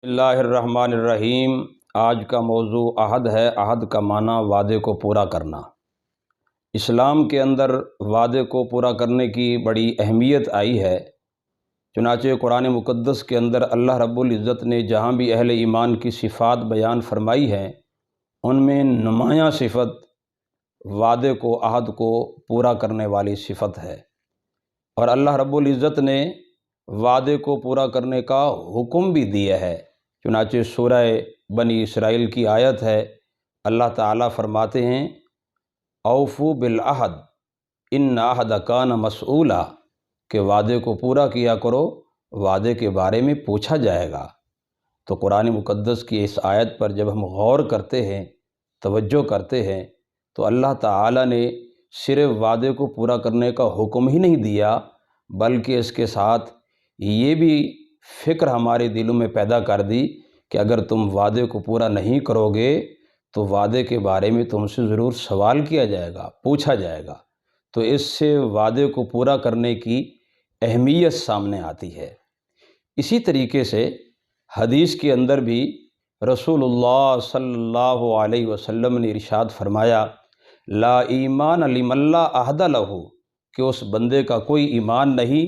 اللہ الرحمن الرحیم۔ آج کا موضوع عہد ہے۔ عہد کا معنی وعدے کو پورا کرنا۔ اسلام کے اندر وعدے کو پورا کرنے کی بڑی اہمیت آئی ہے۔ چنانچہ قرآن مقدس کے اندر اللہ رب العزت نے جہاں بھی اہل ایمان کی صفات بیان فرمائی ہیں، ان میں نمایاں صفت وعدے کو، عہد کو پورا کرنے والی صفت ہے۔ اور اللہ رب العزت نے وعدے کو پورا کرنے کا حکم بھی دیا ہے۔ چنانچہ سورہ بنی اسرائیل کی آیت ہے، اللہ تعالیٰ فرماتے ہیں اوفوا بالعہد ان عہد کان مسئولا، کہ وعدے کو پورا کیا کرو، وعدے کے بارے میں پوچھا جائے گا۔ تو قرآن مقدس کی اس آیت پر جب ہم غور کرتے ہیں، توجہ کرتے ہیں، تو اللہ تعالیٰ نے صرف وعدے کو پورا کرنے کا حکم ہی نہیں دیا، بلکہ اس کے ساتھ یہ بھی فکر ہمارے دلوں میں پیدا کر دی کہ اگر تم وعدے کو پورا نہیں کرو گے تو وعدے کے بارے میں تم سے ضرور سوال کیا جائے گا، پوچھا جائے گا۔ تو اس سے وعدے کو پورا کرنے کی اہمیت سامنے آتی ہے۔ اسی طریقے سے حدیث کے اندر بھی رسول اللہ صلی اللہ علیہ وسلم نے ارشاد فرمایا لا ایمان لمن لا عہد لہ، کہ اس بندے کا کوئی ایمان نہیں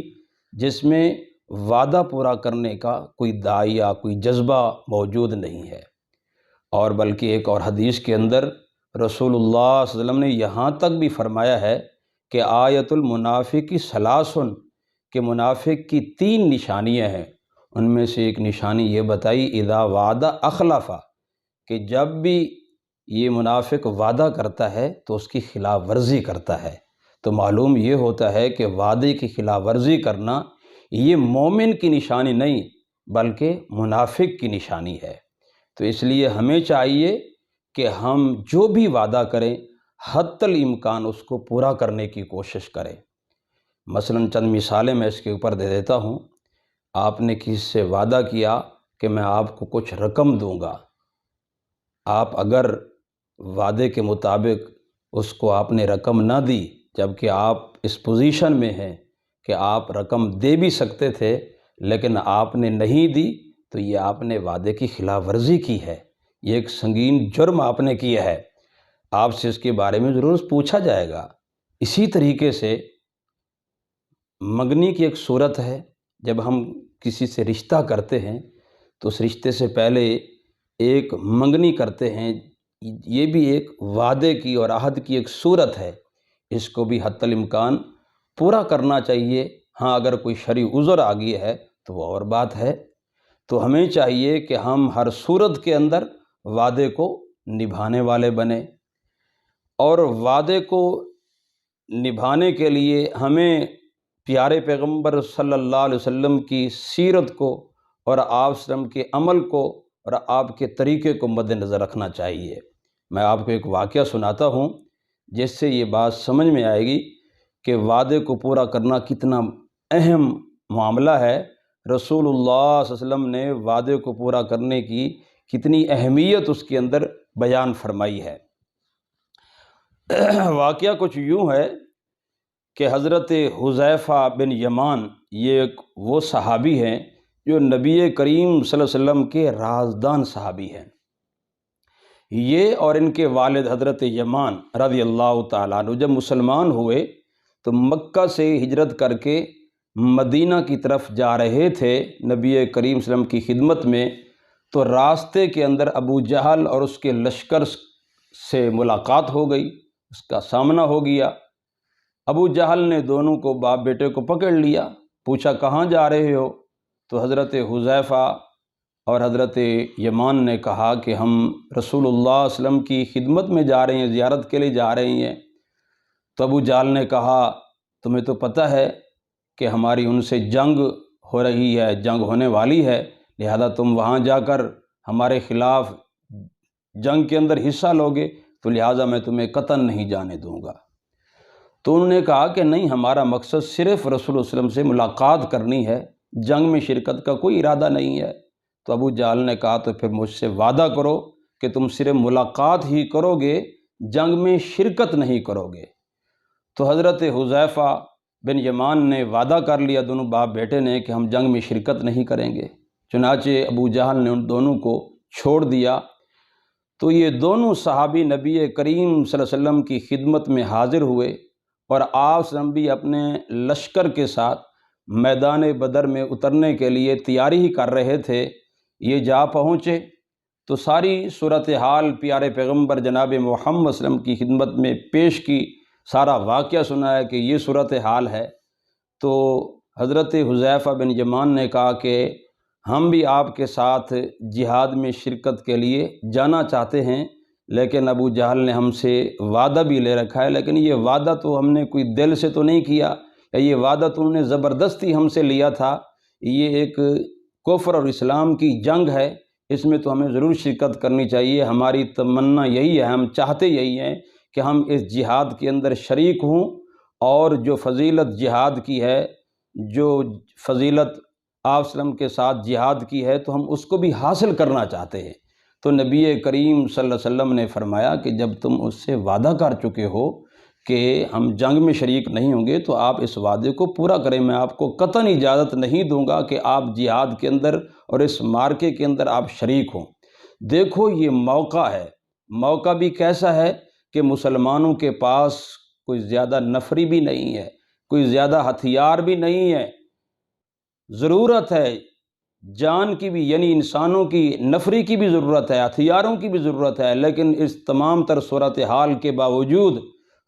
جس میں وعدہ پورا کرنے کا کوئی داعیہ، کوئی جذبہ موجود نہیں ہے۔ اور بلکہ ایک اور حدیث کے اندر رسول اللہ صلی اللہ علیہ وسلم نے یہاں تک بھی فرمایا ہے کہ آیت المنافق ثلاثن، کہ منافق کی 3 نشانیاں ہیں۔ ان میں سے ایک نشانی یہ بتائی اذا وعدہ اخلف، کہ جب بھی یہ منافق وعدہ کرتا ہے تو اس کی خلاف ورزی کرتا ہے۔ تو معلوم یہ ہوتا ہے کہ وعدے کی خلاف ورزی کرنا یہ مومن کی نشانی نہیں بلکہ منافق کی نشانی ہے۔ تو اس لیے ہمیں چاہیے کہ ہم جو بھی وعدہ کریں حتی الامکان اس کو پورا کرنے کی کوشش کریں۔ مثلا چند مثالیں میں اس کے اوپر دے دیتا ہوں۔ آپ نے کسی سے وعدہ کیا کہ میں آپ کو کچھ رقم دوں گا، آپ اگر وعدے کے مطابق اس کو آپ نے رقم نہ دی، جبکہ آپ اس پوزیشن میں ہیں کہ آپ رقم دے بھی سکتے تھے لیکن آپ نے نہیں دی، تو یہ آپ نے وعدے کی خلاف ورزی کی ہے، یہ ایک سنگین جرم آپ نے کیا ہے، آپ سے اس کے بارے میں ضرور پوچھا جائے گا۔ اسی طریقے سے منگنی کی ایک صورت ہے، جب ہم کسی سے رشتہ کرتے ہیں تو اس رشتے سے پہلے ایک منگنی کرتے ہیں، یہ بھی ایک وعدے کی اور عہد کی ایک صورت ہے۔ اس کو بھی حتی الامکان پورا کرنا چاہیے۔ ہاں اگر کوئی شرعی عذر آ گئی ہے تو وہ اور بات ہے۔ تو ہمیں چاہیے کہ ہم ہر صورت کے اندر وعدے کو نبھانے والے بنیں، اور وعدے کو نبھانے کے لیے ہمیں پیارے پیغمبر صلی اللہ علیہ وسلم کی سیرت کو اور آپ وسلم کے عمل کو اور آپ کے طریقے کو مد نظر رکھنا چاہیے۔ میں آپ کو ایک واقعہ سناتا ہوں جس سے یہ بات سمجھ میں آئے گی کہ وعدے کو پورا کرنا کتنا اہم معاملہ ہے۔ رسول اللہ صلی اللہ علیہ وسلم نے وعدے کو پورا کرنے کی کتنی اہمیت اس کے اندر بیان فرمائی ہے۔ واقعہ کچھ یوں ہے کہ حضرت حذیفہ بن یمان، یہ وہ صحابی ہیں جو نبی کریم صلی اللہ علیہ وسلم کے رازدان صحابی ہیں۔ یہ اور ان کے والد حضرت یمان رضی اللہ تعالیٰ عنہ جب مسلمان ہوئے تو مکہ سے ہجرت کر کے مدینہ کی طرف جا رہے تھے نبی کریم صلی اللہ علیہ وسلم کی خدمت میں، تو راستے کے اندر ابو جہل اور اس کے لشکر سے ملاقات ہو گئی، اس کا سامنا ہو گیا۔ ابو جہل نے دونوں کو، باپ بیٹے کو پکڑ لیا، پوچھا کہاں جا رہے ہو؟ تو حضرت حذیفہ اور حضرت یمان نے کہا کہ ہم رسول اللہ صلی اللہ علیہ وسلم کی خدمت میں جا رہے ہیں، زیارت کے لیے جا رہے ہیں۔ تو ابو جہل نے کہا تمہیں تو پتہ ہے کہ ہماری ان سے جنگ ہو رہی ہے، جنگ ہونے والی ہے، لہذا تم وہاں جا کر ہمارے خلاف جنگ کے اندر حصہ لوگے، تو لہٰذا میں تمہیں قطعاً نہیں جانے دوں گا۔ تو انہوں نے کہا کہ نہیں، ہمارا مقصد صرف رسول اللہ صلی اللہ علیہ وسلم سے ملاقات کرنی ہے، جنگ میں شرکت کا کوئی ارادہ نہیں ہے۔ تو ابو جہل نے کہا تو پھر مجھ سے وعدہ کرو کہ تم صرف ملاقات ہی کرو گے، جنگ میں شرکت نہیں کرو گے۔ تو حضرت حذیفہ بن یمان نے وعدہ کر لیا، دونوں باپ بیٹے نے، کہ ہم جنگ میں شرکت نہیں کریں گے۔ چنانچہ ابو جہل نے ان دونوں کو چھوڑ دیا۔ تو یہ دونوں صحابی نبی کریم صلی اللہ علیہ وسلم کی خدمت میں حاضر ہوئے اور آپ صلی اللہ علیہ وسلم بھی اپنے لشکر کے ساتھ میدان بدر میں اترنے کے لیے تیاری ہی کر رہے تھے۔ یہ جا پہنچے تو ساری صورتحال پیارے پیغمبر جناب محمد صلی اللہ علیہ وسلم کی خدمت میں پیش کی، سارا واقعہ سنایا کہ یہ صورتحال ہے۔ تو حضرت حذیفہ بن یمان نے کہا کہ ہم بھی آپ کے ساتھ جہاد میں شرکت کے لیے جانا چاہتے ہیں، لیکن ابو جہل نے ہم سے وعدہ بھی لے رکھا ہے، لیکن یہ وعدہ تو ہم نے کوئی دل سے تو نہیں کیا، یا یہ وعدہ تو انہوں نے زبردستی ہم سے لیا تھا۔ یہ ایک کفر اور اسلام کی جنگ ہے، اس میں تو ہمیں ضرور شرکت کرنی چاہیے۔ ہماری تمنا یہی ہے، ہم چاہتے یہی ہیں کہ ہم اس جہاد کے اندر شریک ہوں، اور جو فضیلت جہاد کی ہے، جو فضیلت آپ صلی اللہ علیہ وسلم کے ساتھ جہاد کی ہے، تو ہم اس کو بھی حاصل کرنا چاہتے ہیں۔ تو نبی کریم صلی اللہ علیہ وسلم نے فرمایا کہ جب تم اس سے وعدہ کر چکے ہو کہ ہم جنگ میں شریک نہیں ہوں گے، تو آپ اس وعدے کو پورا کریں۔ میں آپ کو قطعاً اجازت نہیں دوں گا کہ آپ جہاد کے اندر اور اس معرکے کے اندر آپ شریک ہوں۔ دیکھو یہ موقع ہے، موقع بھی کیسا ہے کہ مسلمانوں کے پاس کوئی زیادہ نفری بھی نہیں ہے، کوئی زیادہ ہتھیار بھی نہیں ہے، ضرورت ہے جان کی بھی، یعنی انسانوں کی نفری کی بھی ضرورت ہے، ہتھیاروں کی بھی ضرورت ہے، لیکن اس تمام تر صورتحال کے باوجود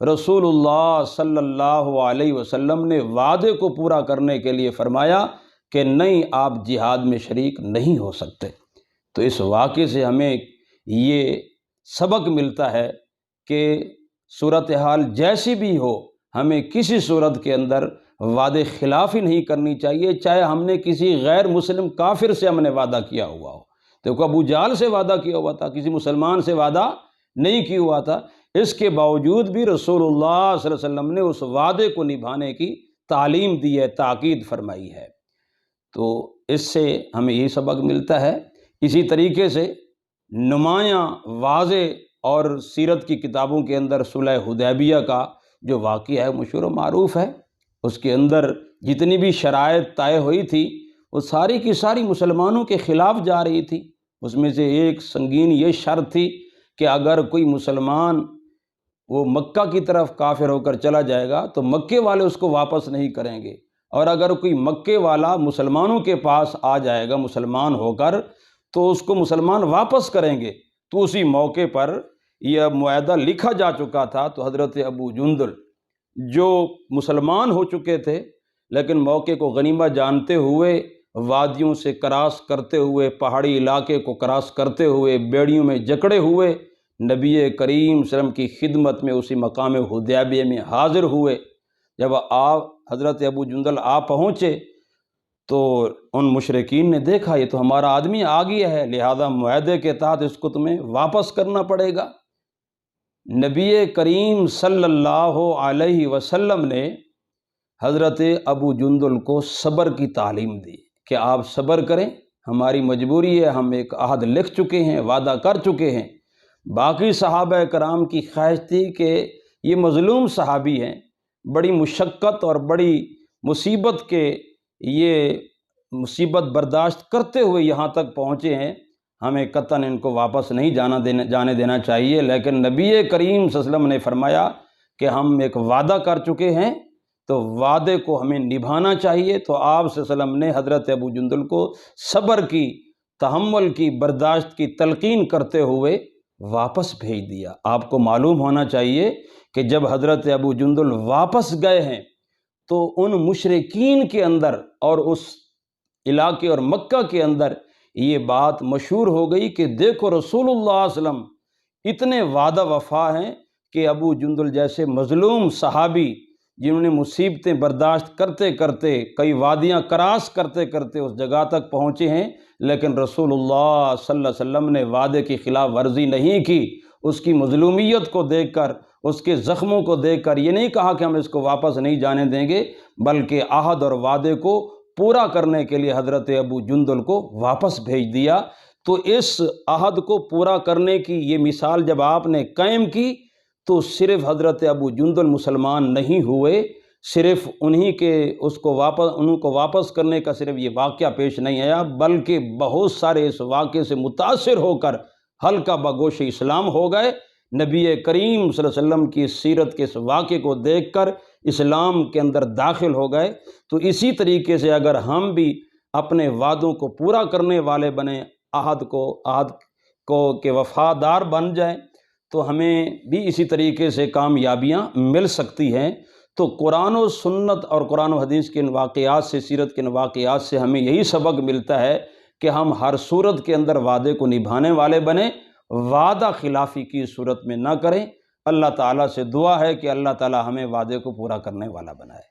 رسول اللہ صلی اللہ علیہ وسلم نے وعدے کو پورا کرنے کے لیے فرمایا کہ نہیں، آپ جہاد میں شریک نہیں ہو سکتے۔ تو اس واقعے سے ہمیں یہ سبق ملتا ہے کہ صورتحال جیسی بھی ہو، ہمیں کسی صورت کے اندر وعدے خلافی نہیں کرنی چاہیے، چاہے ہم نے کسی غیر مسلم کافر سے ہم نے وعدہ کیا ہوا ہو۔ دیکھو ابو جہل سے وعدہ کیا ہوا تھا، کسی مسلمان سے وعدہ نہیں کیا ہوا تھا، اس کے باوجود بھی رسول اللہ صلی اللہ علیہ وسلم نے اس وعدے کو نبھانے کی تعلیم دی ہے، تاکید فرمائی ہے۔ تو اس سے ہمیں یہ سبق ملتا ہے۔ اسی طریقے سے نمایاں واضح اور سیرت کی کتابوں کے اندر صلح حدیبیہ کا جو واقعہ ہے مشہور و معروف ہے، اس کے اندر جتنی بھی شرائط طے ہوئی تھی وہ ساری کی ساری مسلمانوں کے خلاف جا رہی تھی۔ اس میں سے ایک سنگین یہ شرط تھی کہ اگر کوئی مسلمان وہ مکہ کی طرف کافر ہو کر چلا جائے گا تو مکے والے اس کو واپس نہیں کریں گے، اور اگر کوئی مکے والا مسلمانوں کے پاس آ جائے گا مسلمان ہو کر تو اس کو مسلمان واپس کریں گے۔ تو اسی موقع پر یہ معاہدہ لکھا جا چکا تھا، تو حضرت ابو جندل جو مسلمان ہو چکے تھے لیکن موقع کو غنیمت جانتے ہوئے وادیوں سے کراس کرتے ہوئے، پہاڑی علاقے کو کراس کرتے ہوئے، بیڑیوں میں جکڑے ہوئے نبی کریم صلی اللہ علیہ وسلم کی خدمت میں اسی مقام حدیبیہ میں حاضر ہوئے۔ جب حضرت ابو جندل پہنچے تو ان مشرکین نے دیکھا یہ تو ہمارا آدمی آ گیا ہے، لہذا معاہدے کے تحت اس کو تمہیں واپس کرنا پڑے گا۔ نبی کریم صلی اللہ علیہ وسلم نے حضرت ابو جندل کو صبر کی تعلیم دی کہ آپ صبر کریں، ہماری مجبوری ہے، ہم ایک عہد لکھ چکے ہیں، وعدہ کر چکے ہیں۔ باقی صحابہ کرام کی خواہش تھی کہ یہ مظلوم صحابی ہیں، بڑی مشقت اور بڑی مصیبت کے یہ مصیبت برداشت کرتے ہوئے یہاں تک پہنچے ہیں، ہمیں قطعاً ان کو واپس نہیں جانے دینا چاہیے۔ لیکن نبی کریم صلی اللہ علیہ وسلم نے فرمایا کہ ہم ایک وعدہ کر چکے ہیں تو وعدے کو ہمیں نبھانا چاہیے۔ تو آپ صلی اللہ علیہ وسلم نے حضرت ابو جندل کو صبر کی، تحمل کی، برداشت کی تلقین کرتے ہوئے واپس بھیج دیا۔ آپ کو معلوم ہونا چاہیے کہ جب حضرت ابو جندل واپس گئے ہیں تو ان مشرکین کے اندر اور اس علاقے اور مکہ کے اندر یہ بات مشہور ہو گئی کہ دیکھو رسول اللہ صلی اللہ علیہ وسلم اتنے وعدہ وفا ہیں کہ ابو جندل جیسے مظلوم صحابی جنہوں نے مصیبتیں برداشت کرتے کرتے کئی وادیاں کراس کرتے کرتے اس جگہ تک پہنچے ہیں، لیکن رسول اللہ صلی اللہ علیہ وسلم نے وعدے کی خلاف ورزی نہیں کی۔ اس کی مظلومیت کو دیکھ کر، اس کے زخموں کو دیکھ کر یہ نہیں کہا کہ ہم اس کو واپس نہیں جانے دیں گے، بلکہ عہد اور وعدے کو پورا کرنے کے لیے حضرت ابو جندل کو واپس بھیج دیا۔ تو اس عہد کو پورا کرنے کی یہ مثال جب آپ نے قائم کی تو صرف حضرت ابو جندل مسلمان نہیں ہوئے صرف انہی کے انہوں کو واپس کرنے کا صرف یہ واقعہ پیش نہیں آیا، بلکہ بہت سارے اس واقعے سے متاثر ہو کر حلقہ بگوش اسلام ہو گئے، نبی کریم صلی اللہ علیہ وسلم کی سیرت کے اس واقعے کو دیکھ کر اسلام کے اندر داخل ہو گئے۔ تو اسی طریقے سے اگر ہم بھی اپنے وعدوں کو پورا کرنے والے بنیں، عہد کو کے وفادار بن جائیں، تو ہمیں بھی اسی طریقے سے کامیابیاں مل سکتی ہیں۔ تو قرآن و سنت اور قرآن و حدیث کے ان واقعات سے، سیرت کے ان واقعات سے ہمیں یہی سبق ملتا ہے کہ ہم ہر صورت کے اندر وعدے کو نبھانے والے بنیں، وعدہ خلافی کی صورت میں نہ کریں۔ اللہ تعالیٰ سے دعا ہے کہ اللہ تعالیٰ ہمیں وعدے کو پورا کرنے والا بنائے۔